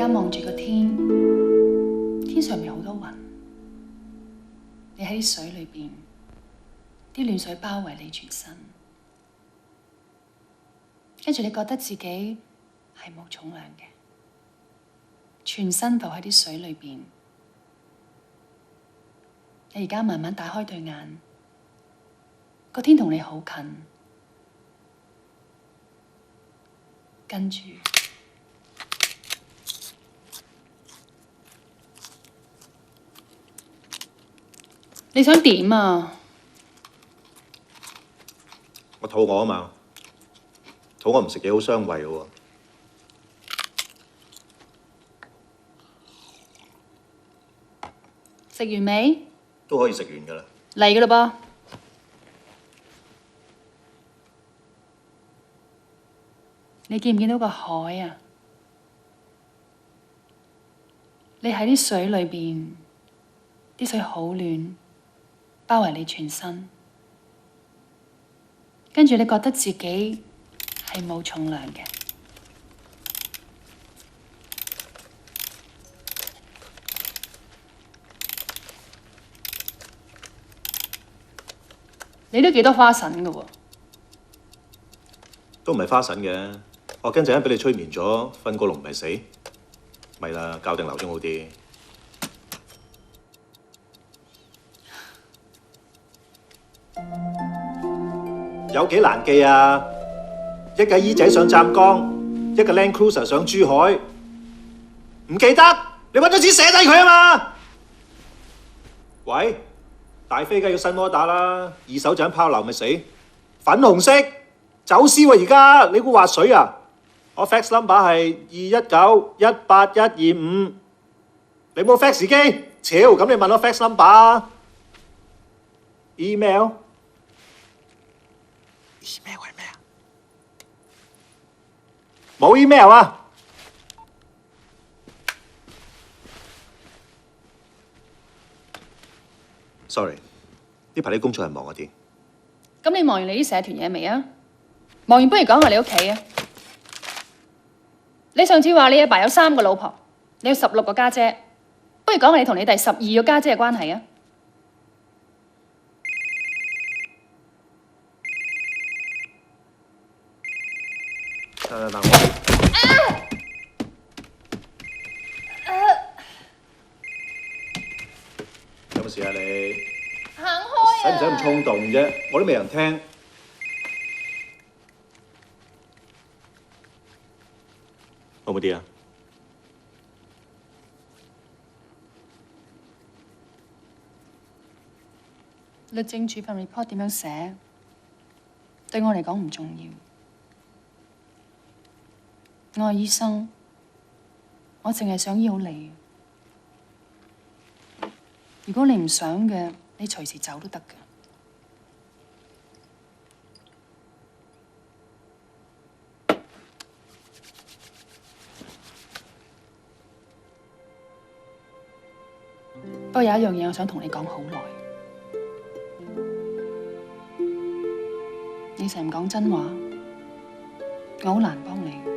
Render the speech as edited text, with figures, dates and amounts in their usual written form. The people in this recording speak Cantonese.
家望住個天，天上面好多雲，你喺啲水裏邊，啲暖水包圍你全身，跟住你覺得自己係冇重量嘅，全身浮喺啲水裏邊。你而家慢慢打開對眼，個天同你好近，跟住你想點啊？我肚餓啊嘛，肚餓唔食嘢好傷胃嘅喎。食完未？都可以食完㗎啦。嚟㗎啦噃！你見唔見到個海啊？你喺啲水裏邊，啲水好暖，包圍你全身。跟住你覺得自己係冇重量嘅。你都幾多花神㗎喎？都唔係花神嘅，我驚陣間俾你催眠咗，瞓過龍唔係死，咪啦，校定鬧鐘好啲。有幾難記啊？一架姨仔上湛江，一個 Land Cruiser 上珠海，唔記得？你揾咗錢寫低佢啊嘛？喂，大飛梗要新摩打啦，二手就咁拋流咪死。粉紅色，走私喎而家，你估滑水啊？我 fax number 係219-18125，你冇 fax 機？超，咁你問我 fax number 啊 ？email 係咩啊？冇 email 啊？Sorry，呢排啲工作係忙一啲。咁你忙完你啲社團嘢未啊？忙完不如講下你屋企啊！你上次話你阿爸有3個老婆，你有16個家姐，不如講下你同你第12個家姐嘅關係啊！等，有冇事啊你？行開使唔使咁衝動啫？我都未人聽。好唔好啲啊？律政處份 report 點樣寫，對我嚟講唔重要。我係醫生，我淨係想醫好你。如果你唔想嘅，你隨時走都得㗎。不過有一樣嘢我想同你講好耐，你成日唔講真話，我好難幫你。